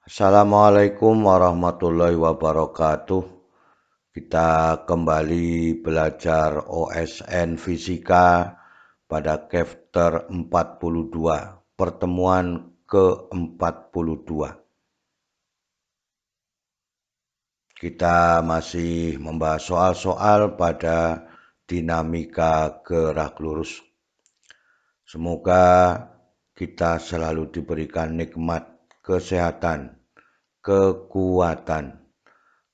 Assalamualaikum warahmatullahi wabarakatuh. Kita kembali belajar OSN Fisika pada chapter 42, pertemuan ke-42. Kita masih membahas soal-soal pada dinamika gerak lurus. Semoga kita selalu diberikan nikmat kesehatan, kekuatan,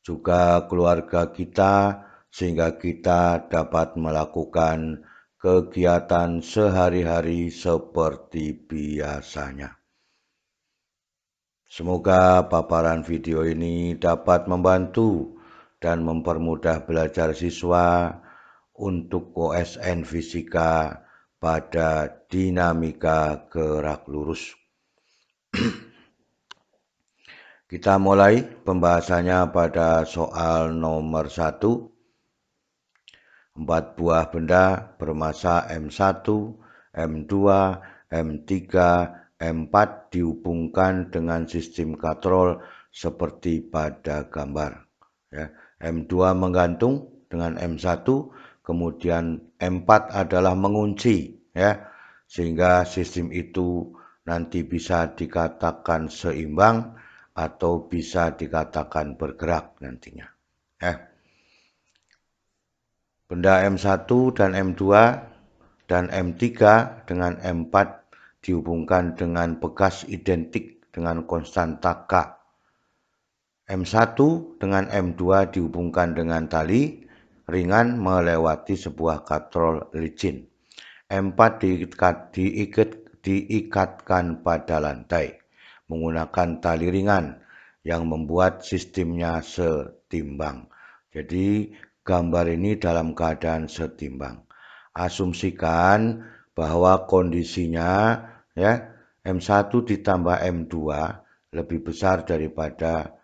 juga keluarga kita, sehingga kita dapat melakukan kegiatan sehari-hari seperti biasanya. Semoga paparan video ini dapat membantu dan mempermudah belajar siswa untuk OSN Fisika pada dinamika gerak lurus. Kita mulai pembahasannya pada soal nomor 1. 4 buah benda bermasa M1, M2, M3, M4 dihubungkan dengan sistem katrol seperti pada gambar. M2 menggantung dengan M1, kemudian M4 adalah mengunci, sehingga sistem itu nanti bisa dikatakan seimbang atau bisa dikatakan bergerak nantinya. Benda M1 dan M2 dan M3 dengan M4 dihubungkan dengan bekas identik dengan konstanta K. M1 dengan M2 dihubungkan dengan tali ringan melewati sebuah katrol licin. M4 diikatkan pada lantai menggunakan tali ringan yang membuat sistemnya setimbang. Jadi gambar ini dalam keadaan setimbang. Asumsikan bahwa kondisinya M1 ditambah M2 lebih besar daripada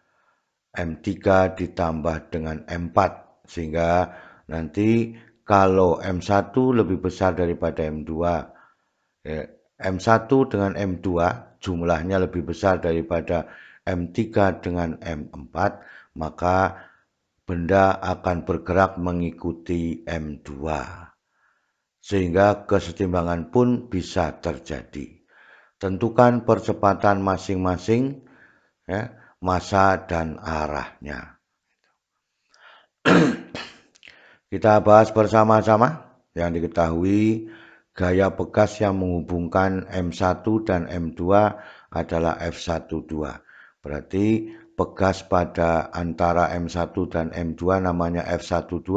M3 ditambah dengan M4, sehingga nanti kalau M1 lebih besar daripada M2, M1 dengan M2 jumlahnya lebih besar daripada M3 dengan M4, maka benda akan bergerak mengikuti M2, sehingga kesetimbangan pun bisa terjadi. Tentukan percepatan masing-masing, massa dan arahnya. Kita bahas bersama-sama. Yang diketahui, gaya bekas yang menghubungkan M1 dan M2 adalah F12. Berarti bekas pada antara M1 dan M2 namanya F12.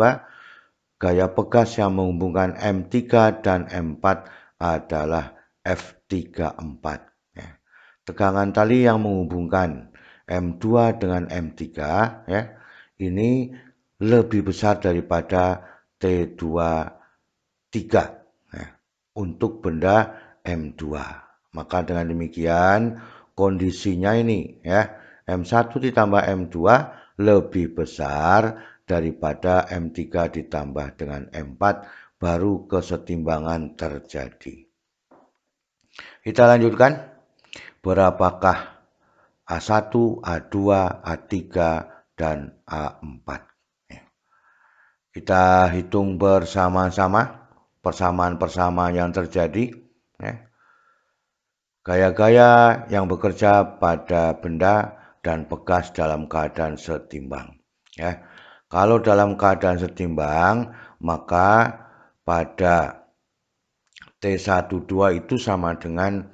Gaya bekas yang menghubungkan M3 dan M4 adalah F34. Tegangan tali yang menghubungkan M2 dengan M3 ini lebih besar daripada T23 untuk benda M2. Maka dengan demikian kondisinya ini M1 ditambah M2 lebih besar daripada M3 ditambah dengan M4, baru kesetimbangan terjadi. Kita lanjutkan. Berapakah A1, A2, A3, dan A4? Kita hitung bersama-sama persamaan-persamaan yang terjadi. Gaya-gaya yang bekerja pada benda dan bekas dalam keadaan setimbang. Kalau dalam keadaan setimbang, maka pada T12 itu sama dengan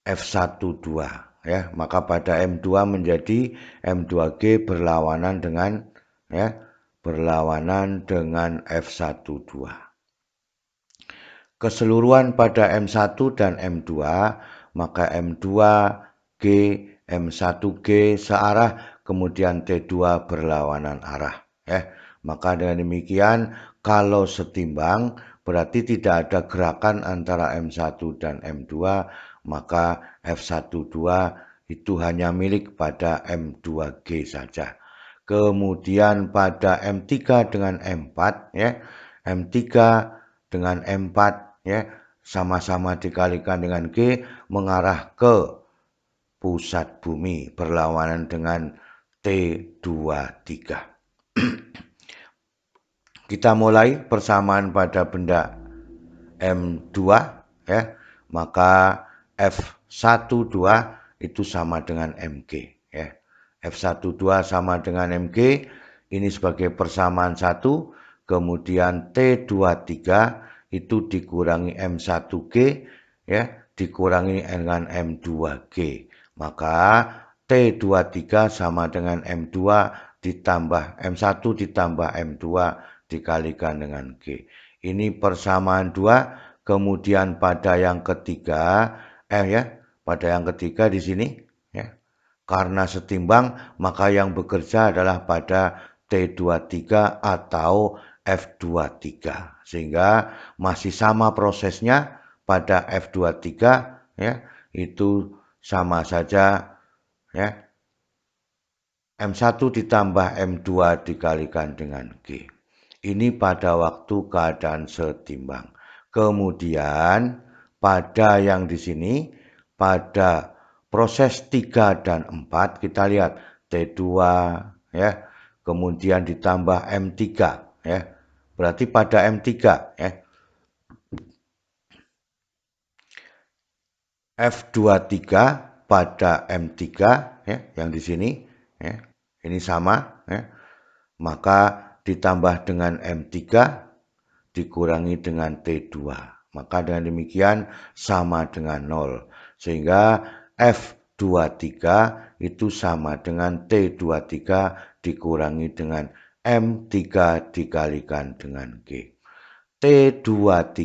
F12, maka pada M2 menjadi M2G berlawanan dengan F12. Keseluruhan pada M1 dan M2, maka M2G, M1G searah, kemudian T2 berlawanan arah. Maka dengan demikian, kalau setimbang, berarti tidak ada gerakan antara M1 dan M2, maka F12 itu hanya milik pada M2G saja. Kemudian pada M3 dengan M4, M3 dengan M4 sama-sama dikalikan dengan G mengarah ke pusat bumi berlawanan dengan T23. Kita mulai persamaan pada benda M2 ya. Maka F12 itu sama dengan Mg ya. F12 sama dengan Mg ini sebagai persamaan 1, kemudian T23 itu dikurangi M1G ya, dikurangi dengan M2G. Maka T23 sama dengan M2 ditambah M1 ditambah M2 dikalikan dengan G. Ini persamaan 2, kemudian pada yang ketiga pada yang ketiga di sini ya. Karena setimbang maka yang bekerja adalah pada T23 atau F23. Sehingga masih sama prosesnya pada F23 ya, itu sama saja ya. M1 ditambah M2 dikalikan dengan G. Ini pada waktu keadaan setimbang. Kemudian pada yang di sini pada proses 3 dan 4 kita lihat T2 ya, kemudian ditambah M3 ya. Berarti pada M3 ya. F23 pada M3 ya, yang di sini ya. Ini sama ya. Maka ditambah dengan M3 dikurangi dengan T2. Maka dengan demikian sama dengan 0. Sehingga F23 itu sama dengan T23 dikurangi dengan M3 dikalikan dengan G. T23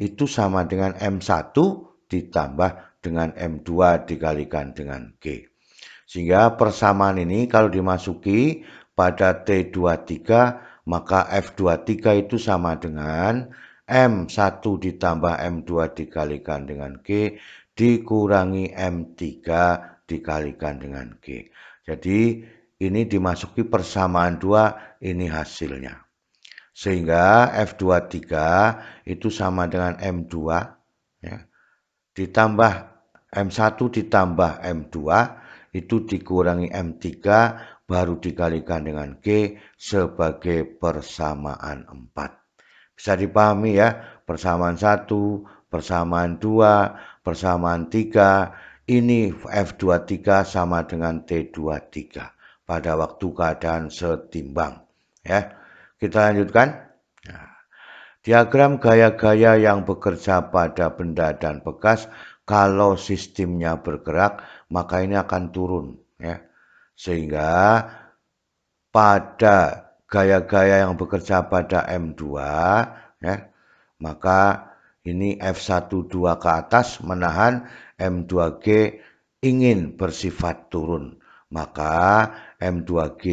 itu sama dengan M1 ditambah dengan M2 dikalikan dengan G. Sehingga persamaan ini kalau dimasuki pada T23 maka F23 itu sama dengan M1 ditambah M2 dikalikan dengan G dikurangi M3 dikalikan dengan G. Jadi ini dimasuki persamaan 2, ini hasilnya. Sehingga F23 itu sama dengan M2 ya, ditambah M1 ditambah M2 itu dikurangi M3 baru dikalikan dengan G sebagai persamaan 4. Bisa dipahami ya, persamaan 1, persamaan 2, persamaan 3, ini F23 sama dengan T23 pada waktu keadaan setimbang ya. Kita lanjutkan. Nah, diagram gaya-gaya yang bekerja pada benda dan bekas kalau sistemnya bergerak maka ini akan turun ya. Sehingga pada gaya-gaya yang bekerja pada M2 ya, maka ini F12 ke atas menahan M2G ingin bersifat turun. Maka M2G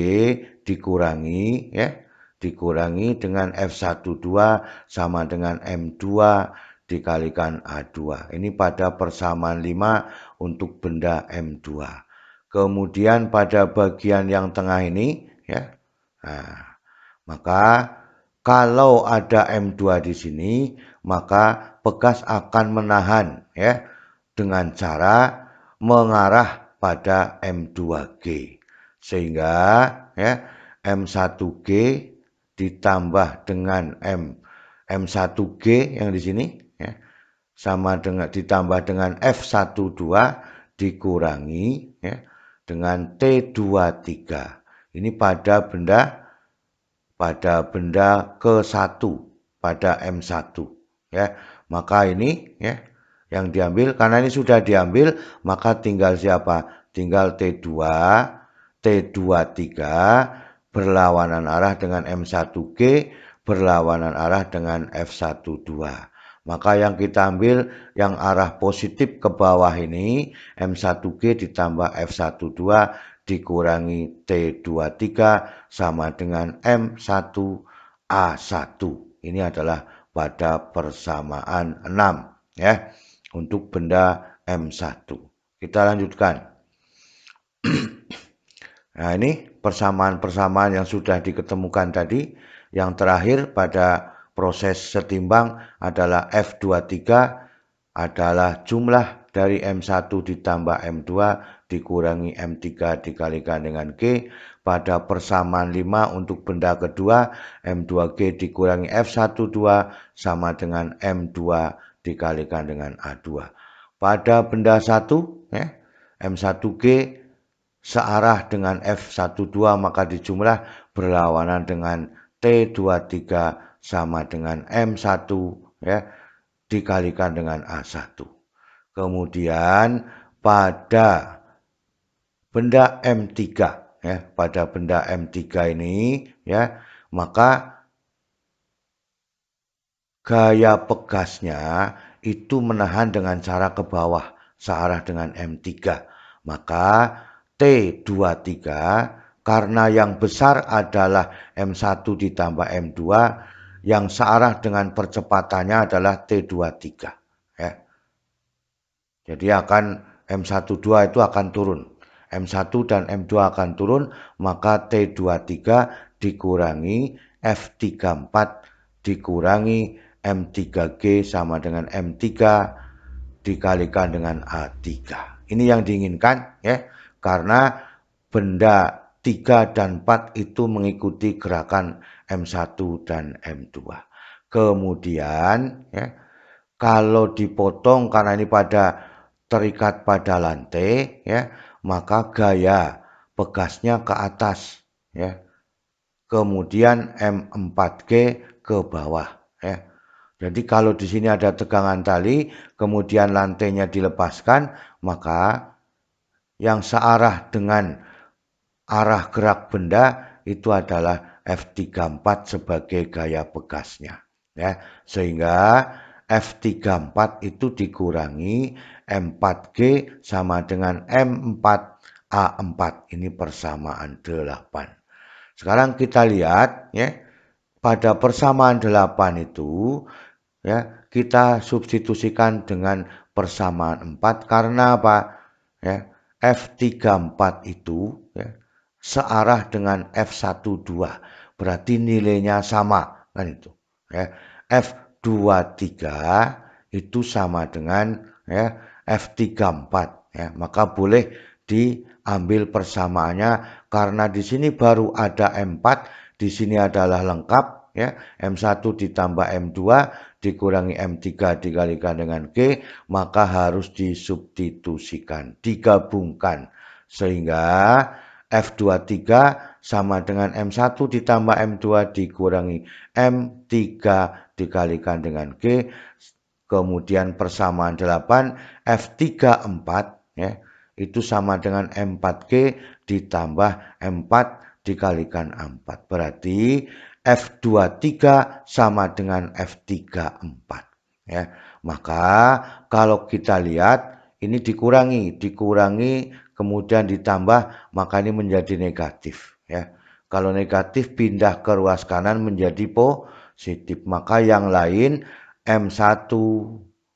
dikurangi ya, dikurangi dengan F12 sama dengan M2 dikalikan A2. Ini pada persamaan 5 untuk benda M2. Kemudian pada bagian yang tengah ini ya. Nah, maka kalau ada M2 di sini, maka bekas akan menahan ya dengan cara mengarah pada M2G. Sehingga ya M1G ditambah dengan M1G yang di sini ya, sama dengan ditambah dengan F12 dikurangi ya, dengan T23. Ini pada benda ke-1 pada M1 ya. Maka ini ya yang diambil, karena ini sudah diambil maka tinggal siapa? Tinggal T2, T23 berlawanan arah dengan M1G, berlawanan arah dengan F12. Maka yang kita ambil yang arah positif ke bawah ini M1G ditambah F12 dikurangi T23 sama dengan M1A1. Ini adalah pada persamaan 6 ya untuk benda M1. Kita lanjutkan. Nah, ini persamaan-persamaan yang sudah diketemukan tadi. Yang terakhir pada proses setimbang adalah F23 adalah jumlah dari M1 ditambah M2 dikurangi M3 dikalikan dengan G. Pada persamaan 5 untuk benda kedua, M2G dikurangi F12 sama dengan M2 dikalikan dengan A2. Pada benda 1, ya, M1G searah dengan F12 maka dijumlah berlawanan dengan T23 sama dengan M1 ya dikalikan dengan A1. Kemudian pada benda M3 ya, pada benda M3 ini ya, maka gaya pegasnya itu menahan dengan cara ke bawah searah dengan M3. Maka T23 karena yang besar adalah M1 ditambah M2, yang searah dengan percepatannya adalah T23 ya. Jadi akan M12 itu akan turun. M1 dan M2 akan turun, maka T23 dikurangi F34 dikurangi M3G sama dengan M3 dikalikan dengan A3. Ini yang diinginkan ya, karena benda 3 dan 4 itu mengikuti gerakan M1 dan M2. Kemudian ya, kalau dipotong karena ini terikat pada lantai ya, maka gaya pegasnya ke atas ya. Kemudian M4G ke bawah ya. Jadi kalau di sini ada tegangan tali, kemudian lantainya dilepaskan, maka yang searah dengan arah gerak benda itu adalah F34 sebagai gaya pegasnya. Ya, sehingga F34 itu dikurangi M4G sama dengan M4A4. Ini persamaan 8. Sekarang kita lihat ya, pada persamaan 8 itu ya, kita substitusikan dengan persamaan 4 karena apa? Ya, F34 itu ya, searah dengan F12. Berarti nilainya sama kan itu. Ya, F23 itu sama dengan ya, F34 ya, maka boleh diambil persamaannya karena di sini baru ada M4, di sini adalah lengkap ya, M1 ditambah M2 dikurangi M3 dikalikan dengan G, maka harus disubstitusikan, digabungkan sehingga F23 sama dengan M1 ditambah M2 dikurangi M3 dikalikan dengan G. Kemudian persamaan 8 F34 ya, itu sama dengan M4G ditambah M4 dikalikan 4. Berarti F23 sama dengan F34 ya. Maka kalau kita lihat ini dikurangi kemudian ditambah, maka ini menjadi negatif ya. Kalau negatif pindah ke ruas kanan menjadi positif, maka yang lain M1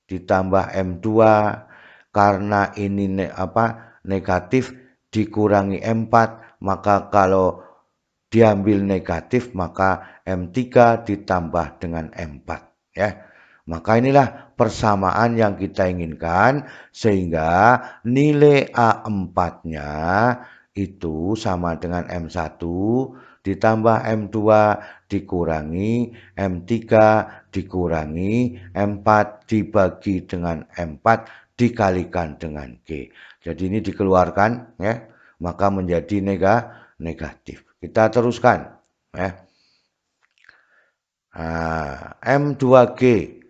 ditambah M2 karena ini negatif dikurangi M4, maka kalau diambil negatif maka M3 ditambah dengan M4 ya. Maka inilah persamaan yang kita inginkan sehingga nilai A4-nya itu sama dengan M1 ditambah M2 dikurangi M3 dikurangi M4 dibagi dengan M4 dikalikan dengan G. Jadi ini dikeluarkan ya, maka menjadi negatif. Kita teruskan ya. Nah, M2G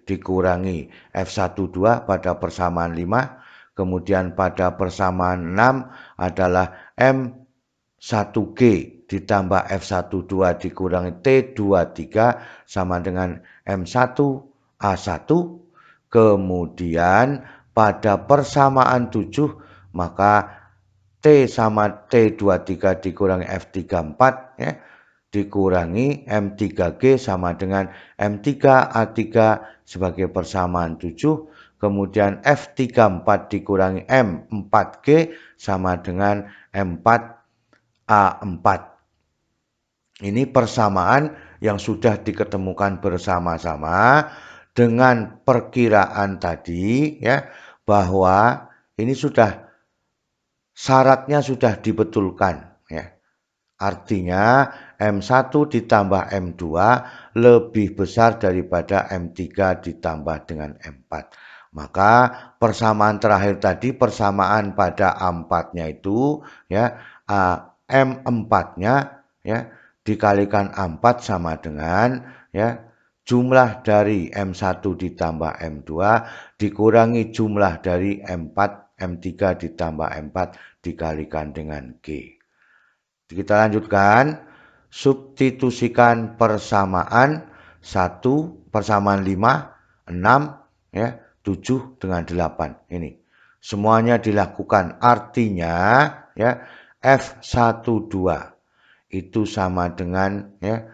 dikurangi F12 pada persamaan 5, kemudian pada persamaan 6 adalah M1G ditambah F12 dikurangi T23 sama dengan M1A1. Kemudian pada persamaan 7 maka T sama T23 dikurangi F34 ya, dikurangi M3G sama dengan M3A3 sebagai persamaan 7. Kemudian F34 dikurangi M4G sama dengan M4A4. Ini persamaan yang sudah diketemukan bersama-sama dengan perkiraan tadi ya, bahwa ini sudah syaratnya sudah dibetulkan ya. Artinya M1 ditambah M2 lebih besar daripada M3 ditambah dengan M4. Maka persamaan terakhir tadi, persamaan pada A4-nya itu ya, M4-nya ya dikalikan A4 sama dengan ya jumlah dari M1 ditambah M2 dikurangi jumlah dari M4 M3 ditambah M4 dikalikan dengan G. Kita lanjutkan, substitusikan persamaan 1, persamaan 5, 6, ya, 7 dengan 8. Ini semuanya dilakukan, artinya ya F12 itu sama dengan ya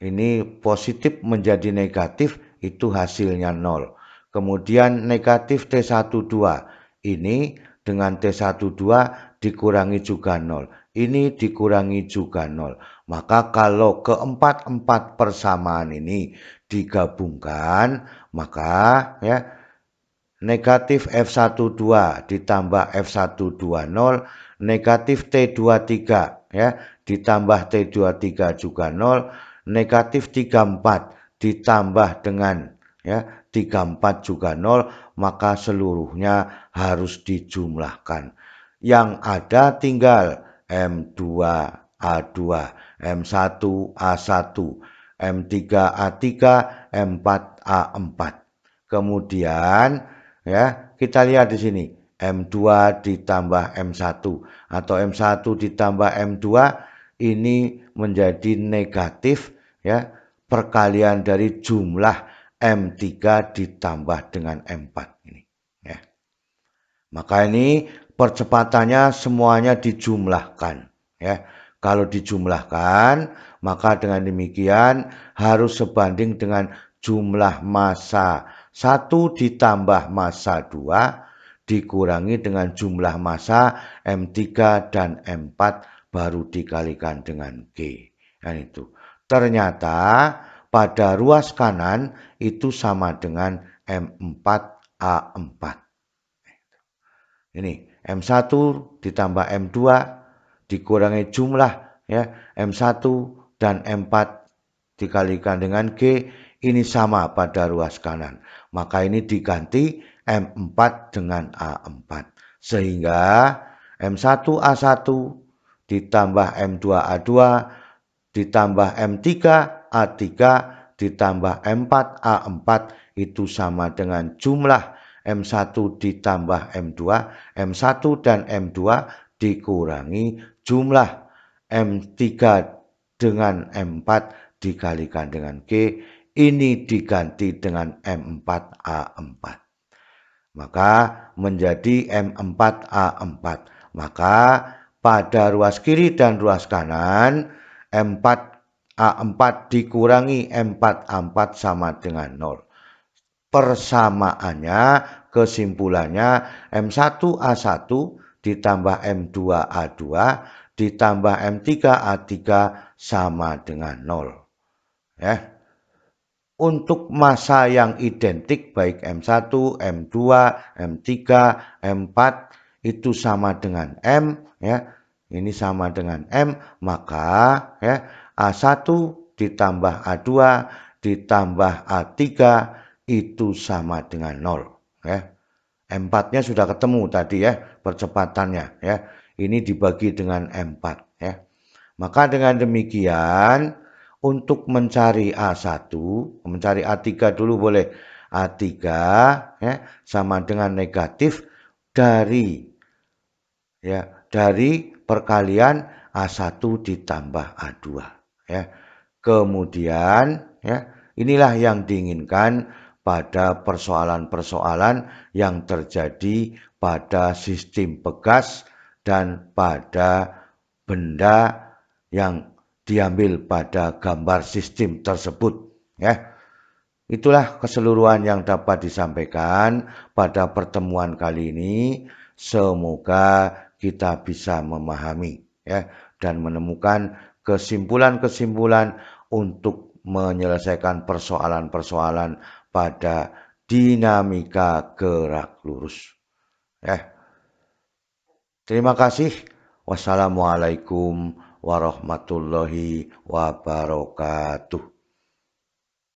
ini positif menjadi negatif itu hasilnya 0. Kemudian negatif T12 ini dengan T12 dikurangi juga 0. Ini dikurangi juga 0. Maka kalau keempat-empat persamaan ini digabungkan, maka ya negatif F12 ditambah F120, negatif T23 ya ditambah T23 juga 0, negatif 34 ditambah dengan ya 34 juga 0, maka seluruhnya harus dijumlahkan. Yang ada tinggal M2 A2, M1 A1, M3 A3, M4 A4. Kemudian ya, kita lihat di sini M2 ditambah M1 atau M1 ditambah M2 ini menjadi negatif ya, perkalian dari jumlah M3 ditambah dengan M4 ini ya. Maka ini percepatannya semuanya dijumlahkan ya. Kalau dijumlahkan, maka dengan demikian harus sebanding dengan jumlah massa 1 ditambah massa 2 dikurangi dengan jumlah massa M3 dan M4 baru dikalikan dengan G. Dan itu. Ternyata pada ruas kanan itu sama dengan M4A4. Ini M1 ditambah M2 dikurangi jumlah ya M1 dan M4 dikalikan dengan G, ini sama pada ruas kanan. Maka ini diganti M4 dengan A4. Sehingga M1 A1 ditambah M2 A2 ditambah M3 A3 ditambah M4 A4 itu sama dengan jumlah M1 ditambah M2, M1 dan M2 dikurangi jumlah M3 dengan M4 dikalikan dengan G, ini diganti dengan M4A4. Maka menjadi M4A4. Maka pada ruas kiri dan ruas kanan, M4A4 dikurangi M4A4 sama dengan 0. Persamaannya, kesimpulannya M1A1 ditambah M2A2 ditambah M3A3 sama dengan 0. Ya. Untuk massa yang identik baik M1, M2, M3, M4 itu sama dengan M ya. Ini sama dengan M, maka ya A1 ditambah A2 ditambah A3 itu sama dengan 0 ya. M4-nya sudah ketemu tadi ya percepatannya ya. Ini dibagi dengan M4 ya. Maka dengan demikian untuk mencari A1, mencari A3 dulu boleh. A3 ya sama dengan negatif dari ya dari perkalian A1 ditambah A2 ya. Kemudian ya inilah yang diinginkan pada persoalan-persoalan yang terjadi pada sistem pegas dan pada benda yang diambil pada gambar sistem tersebut ya. Itulah keseluruhan yang dapat disampaikan pada pertemuan kali ini. Semoga kita bisa memahami ya dan menemukan kesimpulan-kesimpulan untuk menyelesaikan persoalan-persoalan pada dinamika gerak lurus. Terima kasih. Wassalamualaikum warahmatullahi wabarakatuh.